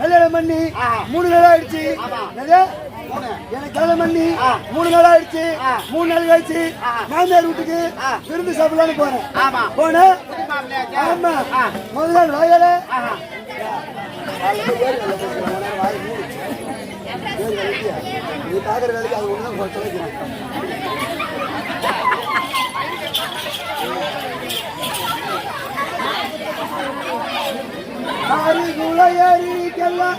கல்யாணம் பண்ணி 3 நாள் ஆயிடுச்சு. எனக்கு கல்யாணம் பண்ணி 3 நாள் ஆயிடுச்சு. 3 நாள் கழிச்சு மாமியார் வீட்டுக்கு விருந்து சாப்பிடலான்னு போனேன். ஆமா முதல் நாள் வாயால பாக்குற வேலைக்கு அது ஒண்ணுதான் தொலைக்கிறேன். குளையறிக்கெல்லாம்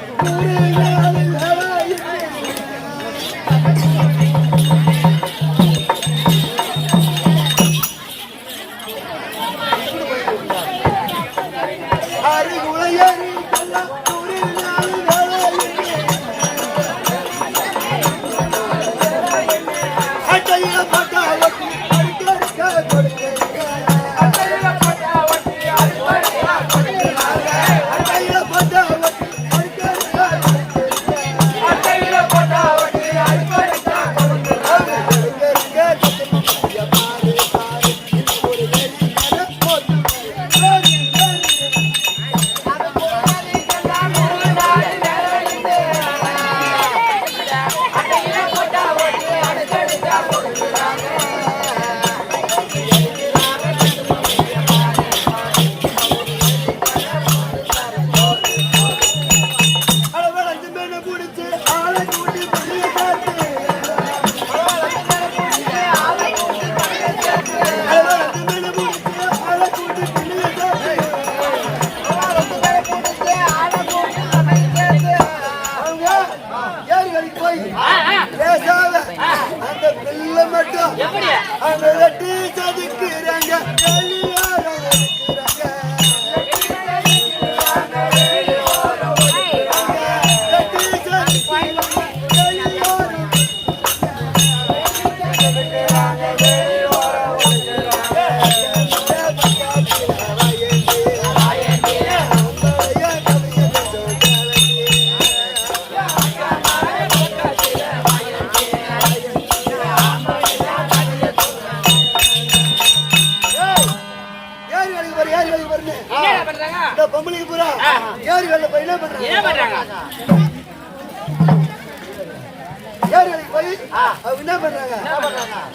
என்ன பண்றாங்க?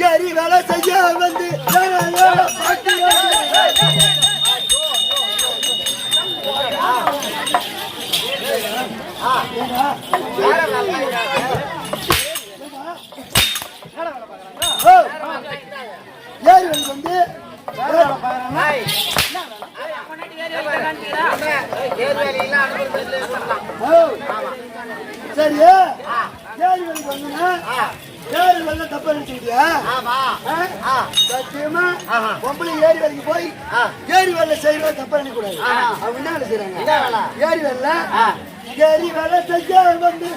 ஏறி வேலை செய்ய வந்து ஏறி வந்து சரி ஏறி வேலைக்கு வந்தா ஏறி வேலை தப்பா நினைச்சுக்கிட்டியா? சத்தியமா பொம்பளை ஏறி வேலைக்கு போய் ஏறி வேலை செய்யறது தப்பா நினைக்க கூடாது. அவங்க என்ன வேலை செய்யறாங்க? ஏறி வேலை செய்ய வந்து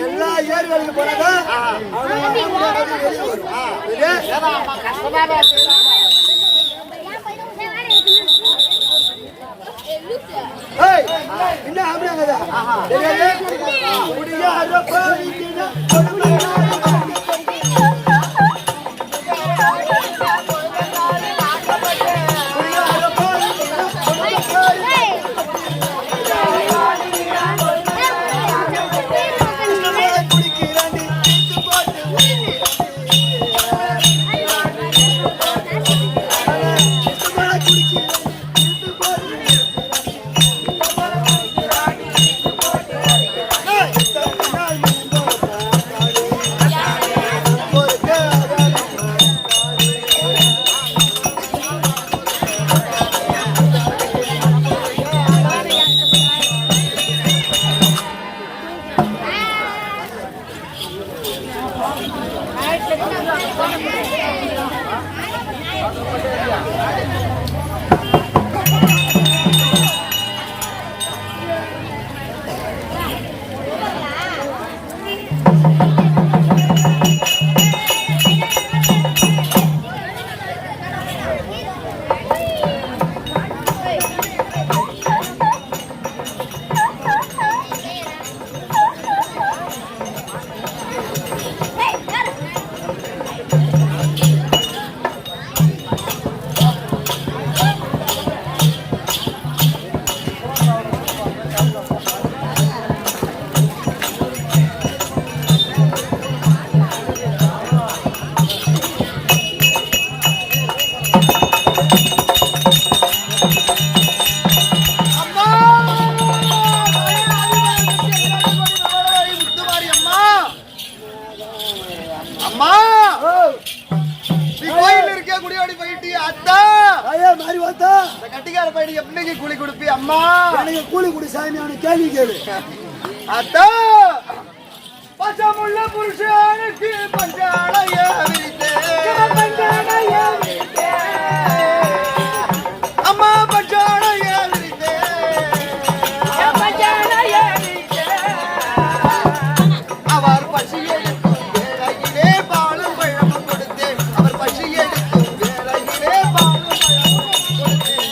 எல்லா ஏரிகளுக்கு போனதா என்ன ஆம்பளைங்கதா கூலி குடி சாமியான கேள்வி கேளு. அத்தா பச்சமுள்ள புருஷனுக்கு பஞ்சாலைய விரித்தே அம்மா பஞ்சாலைய விரித்தே அவர் பசி எடுக்கும் வேலையிலே பாலும் பழமும் கொடுத்தேன். அவர் பசி எடுக்கும் வேலையிலே பாலும் பழமும் கொடுத்தேன்.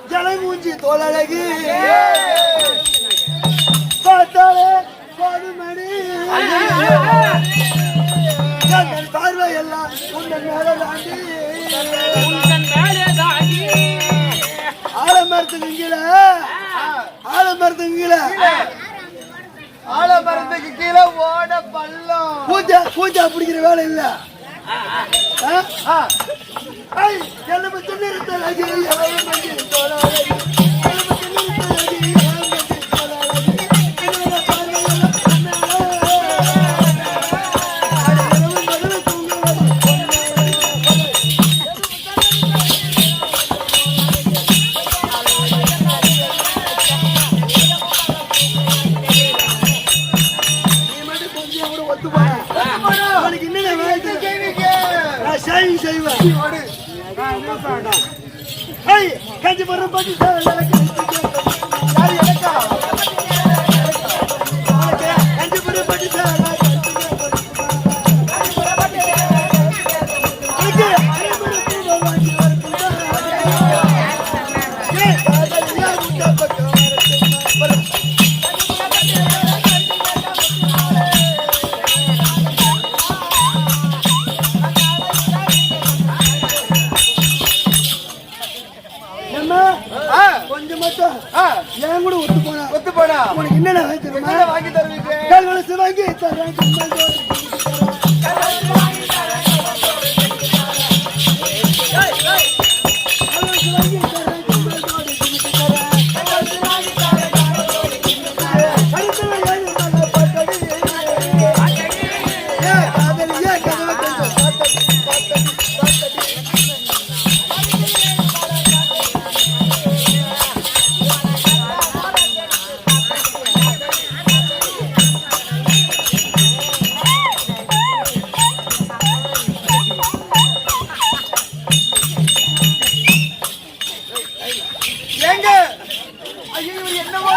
ஜலமூஞ்சி தோழழகி பார்த்தாலே பாடுமணி பார்வை எல்லாம் உங்கள் மேலே தாண்டி ஆலமரத்துக்கு கீழே ஓட பள்ளம் பூஜா பிடிக்கிற வேலை இல்ல எலும்பு துணிருத்தலகி ஓடு. காஞ்சிபுரம் பட்டு சேலை யாரு எனக்கா? காஞ்சிபுரம் பட்டு சேலை கொஞ்சம் மட்டும் என் கூட ஒத்து போனா உனக்கு என்னென்ன வாங்கி தருவீங்க? கால் வளசு வாங்கி தரேன். ஏங்க ஐயோ என்னவோ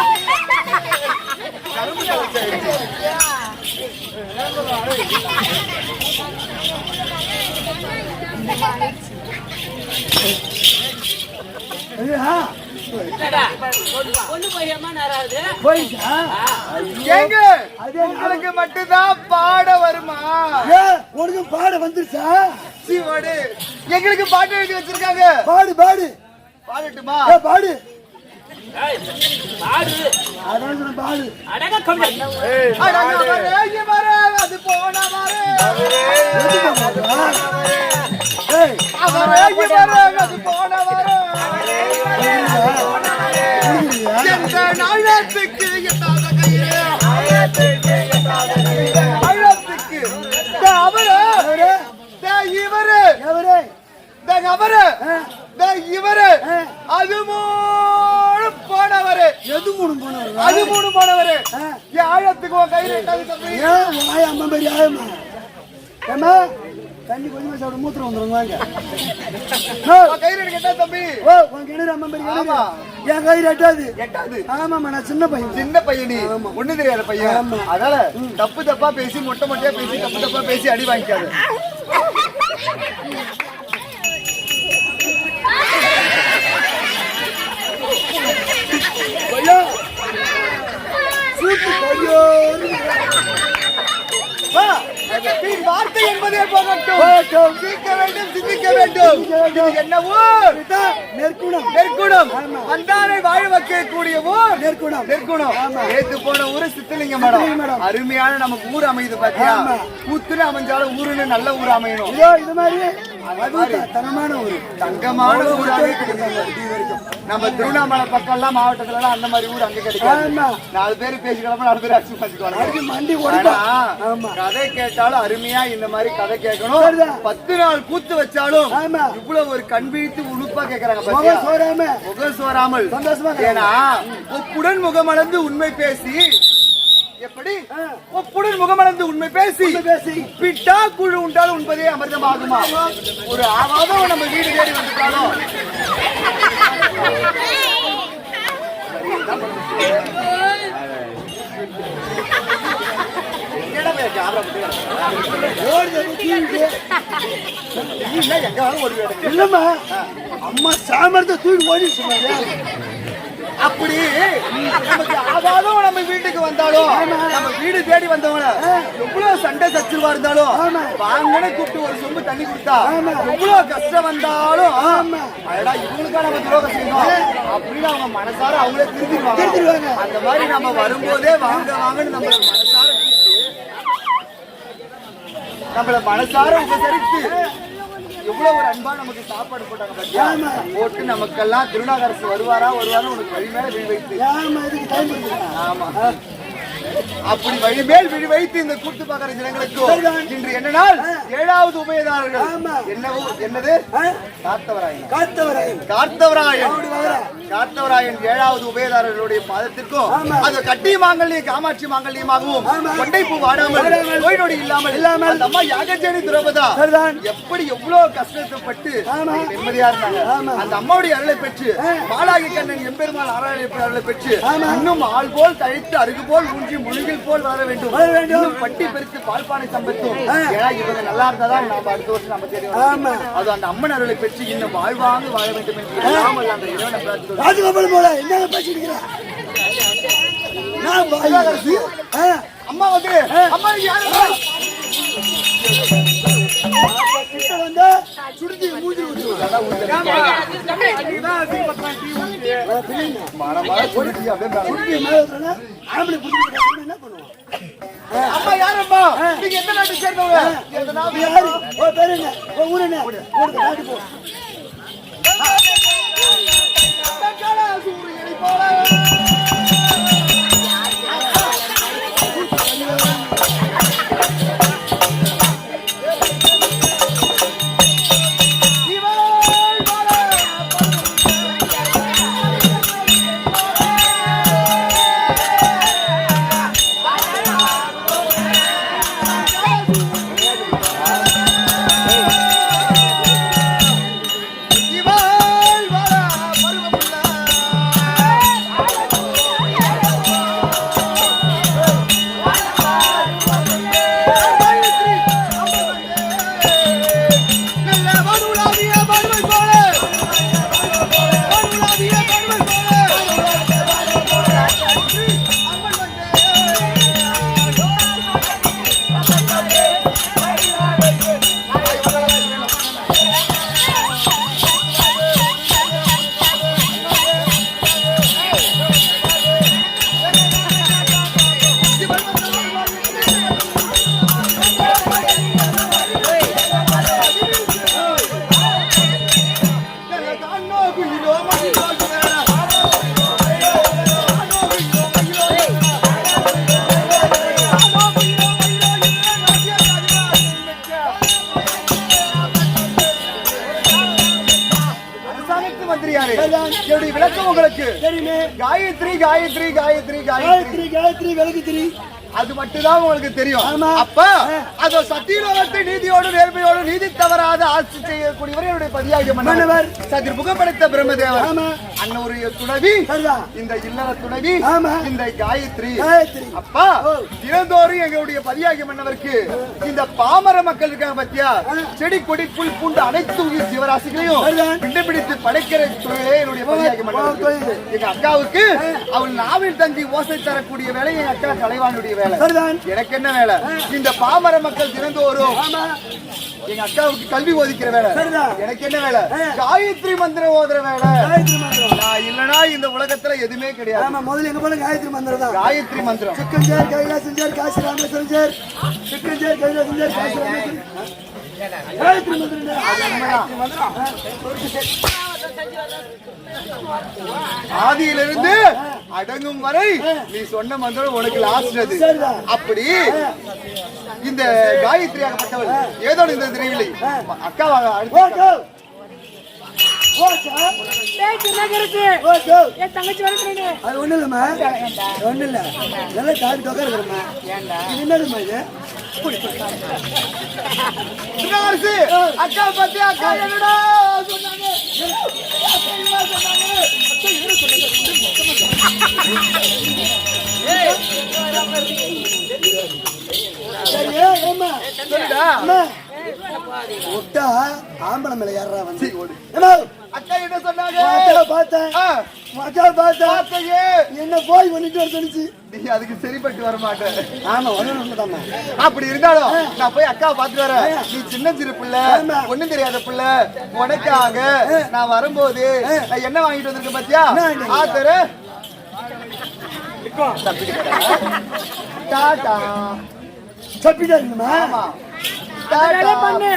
ஏங்க உங்களுக்கு மட்டும்தான் பாட வருமா? உனக்கு பாட வந்துருச்சா? சீவாடு எங்களுக்கு பாட்டு எழுதி வச்சிருக்காங்க. பாடு பாடு பாடட்டுமா? பாடு அதான் சொன்ன பாடு. அது போனவாறு அது போனவாறு எந்த நாளத்துக்கு எட்டாத கையிலே ஆழத்துக்கு அவரு இவரு அவரு இவரு அது மூணு போனவரு. எது மூணு போனவரு? அது மூணு போனவரு. ஆழத்துக்கு கையில அம்மா பெரிய ஆயம்மா ஏமா தண்ணி கொஞ்சமா சாப்பிட மூத்திரம் வந்துடும் வாங்க. கயிறு கேட்டா தம்பி ஓ உன் கிணறு அம்மா பெரிய ஆமா என் கயிறு எட்டாது. ஆமாம்மா நான் சின்ன பையன் நீ ஒண்ணு தெரியாத பையன். அதனால தப்பா பேசி மொட்டையா பேசி தப்பா பேசி அடி வாங்கிக்காது. வார்த்தை என்பதே போகட்டும். சிந்திக்க வேண்டும் சிந்திக்க வேண்டும். என்ன ஊர்? நெற்குணம். வந்தாரை வாழ வைக்கக்கூடிய ஊர் நெற்குணம். ஏத்து போன ஊரு சித்தலிங்கம் மேடம். அருமையான நமக்கு ஊர் அமையுது பாத்தியா? கூத்துன்னு அமைஞ்சாலும் ஊருன்னு நல்ல ஊர் அமையணும். இது மாதிரி தரமான ஊர் தங்கமான ஊராக கிடைக்கும். நம்ம திருவண்ணாமலை பக்கம் எல்லாம் மாவட்டத்துல எல்லாம் அந்த மாதிரி ஊர் அங்க கிடைக்கும். 4 பேர் பேசிக்கலாம் 4 பேர் அடிச்சு பாத்துக்குவாங்க. கதை கேட்டாலும் அருமையா இந்த மாதிரி கதை கேட்கணும். 10 நாள் கூத்து வச்சாலும் இவ்வளவு ஒரு கண் விழித்து உழுப்பா கேக்குறாங்க. முகம் சோராமல் ஏன்னா ஒப்புடன் முகமளந்து உண்மை பேசி எப்படி ஒப்புடன் முகமளந்து உண்மை பேசி பிட்டா குழு உண்டாலும் உண்பதே அமிர்தம் ஆகுமா? ஒரு ஆவாதம் நம்ம வீடு தேடி வந்துட்டாலும் இல்லம்மா அம்மா சாமர்த்த தூக்கி ஓடி சொன்னாங்க. அப்படி நமக்கு ஆகாதம் நம்ம வீட்டுக்கு வந்தாலும் நம்ம வீடு தேடி வந்தவங்க எவ்வளவு சண்டை சச்சுருவா இருந்தாலும் வாங்கன்னு கூப்பிட்டு ஒரு சொம்பு தண்ணி கொடுத்தா எவ்வளவு கஷ்டம் வந்தாலும் அடடா இவங்களுக்கா நம்ம துரோகம் செய்யணும் அப்படின்னு அவங்க மனசார அவங்களே திருத்திடுவாங்க. அந்த மாதிரி நம்ம வரும்போதே வாங்கன்னு நம்மள மனசார உபசரித்து எவ்வளவு ஒரு அன்பா நமக்கு சாப்பாடு போட்டாங்க பாத்தியா? போட்டு நமக்கெல்லாம் திருநாகரசு வருவாரா உனக்கு வழி மேல வீடு வைத்து. ஆமா அப்படி வழிமேல் விழி வைத்து இந்த கூட்டு பார்க்கிற ஜனங்களுக்கு இன்று என்ன நாள்? 7வது உபயதாரர்கள். என்னது? கார்த்தவராயன் 7வது உபயதாரர்களுடைய பாதத்திற்கும் அது கட்டி மாங்கல்யம் காமாட்சி மாங்கல்யமாகவும் கொண்டை பூ வாடாமல் நோய் நொடி இல்லாமல் அந்த அம்மா யாகஜேனி திரௌபதா எப்படி எவ்வளவு கஷ்டப்பட்டு நிம்மதியா இருந்தாங்க. அந்த அம்மாவுடைய அருளை பெற்று மாலாகி கண்ணன் எம்பெருமாள் ஆராயப்பட்ட அருளை பெற்று இன்னும் ஆள் போல் தழைத்து அருகு போல் ஊன்றி முழுகில் போல் வளர வேண்டும். இன்னும் பட்டி பெருத்து பால்பானை சம்பத்தும். ஏன்னா இவங்க நல்லா இருந்தாதான் நாம அடுத்த வருஷம் நம்ம தெரியும். அது அந்த அம்மன் அருளை பெற்று இன்னும் வாழ்வாங்க வாழ வேண்டும் என்று அந்த இறைவனை அம்மா வந்து அம்மா சுடுதி மூஞ்சி அம்மா யாரம்மா? நீங்க எந்த நாட்டை சேர்ந்தவங்க? விளக்கம் உங்களுக்கு காயத்ரி காயத்ரி காயத்ரி காயத்ரி காயத்ரி விளக்கு அது மட்டும்தான் உங்களுக்கு தெரியும். அப்ப அதோ சத்தியலோகத்தை நீதியோடு நேர்மையோடு நீதி தவறாத ஆட்சி செய்யக்கூடியவர் என்னுடைய பதியாகிய மன்னவர் சதிர் முகப்படுத்த பிரம்மதேவர் அன்னோருடைய துணவி இந்த இல்லற துணவி இந்த காயத்ரி. அப்பா தினந்தோறும் எங்களுடைய பதியாகிய மன்னவருக்கு இந்த பாமர மக்கள் இருக்காங்க பத்தியா செடி கொடி புல் பூண்டு அனைத்து உயிர் ஜீவராசிகளையும் கண்டுபிடித்து படைக்கிற தொழிலே என்னுடைய பதியாகிய மன்னவர். எங்க அக்காவுக்கு அவள் நாவில் தங்கி ஓசை தரக்கூடிய வேலை எங்க அக்கா கலைவானுடைய வேலை. எனக்கு என்ன வேலை? இந்த பாமர மக்கள் தினந்தோறும் எங்க அக்காவுக்கு கல்வி போதிக்கிற வேலை. எனக்கு என்ன வேலை? காயத்ரி மந்திரம் ஓதுற வேலை. நான் இல்லனா இந்த உலகத்துல எதுவுமே கிடையாது. முதல்ல எங்க போல காயத்ரி மந்திரம் தான். காயத்ரி மந்திரம் சிக்கஞ்சேர் கைலாசஞ்சேர் காசி ராமேஸ்வரஞ்சேர் சிக்கஞ்சேர் கைலாசஞ்சேர் காசி ராமேஸ்வரன் காயத்ரி மந்திரம் ஆதியிலிருந்து அடங்கும் வரை நீ சொன்ன மந்திரம் உனக்கு லாஸ்ட். அப்படி இந்த காயத்ரி ஆகப்பட்டவள் ஏதோ இந்த தெரியவில்லை அக்கா ஒண்ணு இல்லம்மா ஒண்ணு இல்ல நல்லா காது தொகை இருக்கிறமா என்னதுமா இது அக்கா பத்தி அக்கா என்னடா சொன்னாங்க ஆம்பளை மேல யாரா வந்து அக்கா என்ன சொன்னாங்க? என்ன போய் பண்ணிட்டு வர சொல்லிச்சு. நீ அதுக்கு சரிப்பட்டு வர மாட்டேன். ஆமா ஒண்ணு அப்படி இருந்தாலும் நான் போய் அக்கா பாத்துட்டு வரேன். நீ சின்ன சிறு பிள்ளை ஒண்ணும் தெரியாத பிள்ளை உனக்காக நான் வரும்போது நான் என்ன வாங்கிட்டு வந்திருக்கேன் பாத்தியா? ஆத்தரு டாடா சப்பிட்டா இருக்குமா? ஆமா டாடா பண்ணு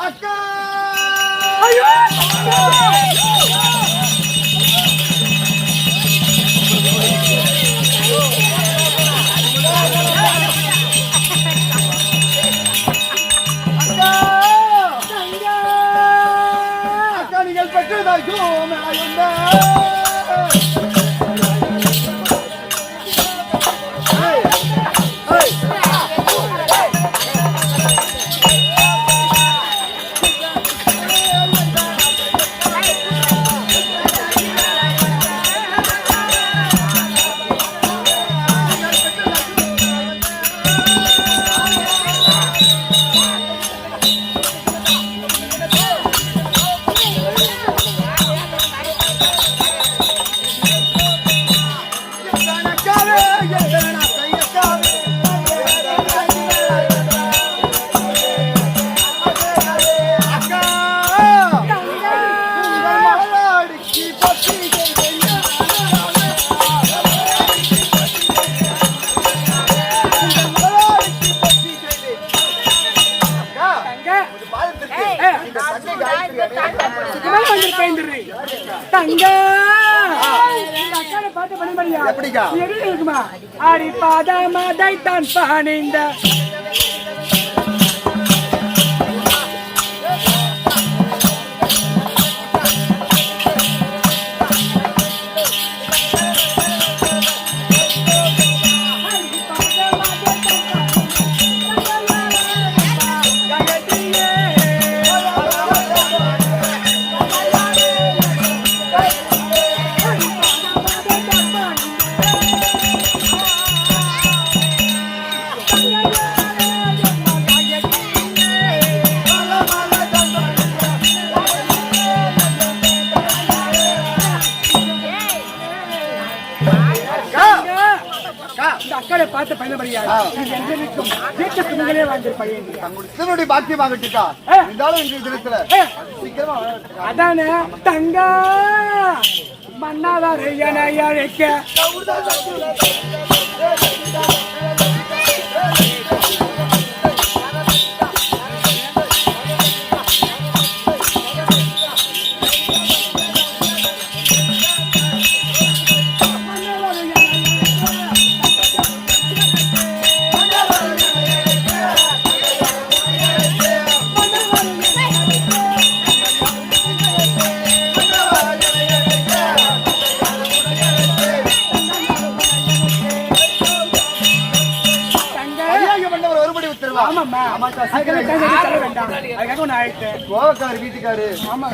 அக்கா. ஐயோ எப்படிக்கா அடி பாதமதை தான் பாணிந்த அக்கறை பார்த்து பயன்படியா வீட்டுக்குள்ளே வாழ்ந்த பையன் தன்னுடைய பாக்கியமாகட்டுக்கா இருந்தாலும் இன்றைய தினத்துல சீக்கிரமா அதானே தங்க மன்னாதார் என அழைக்க வீட்டுக்காரு ஆமா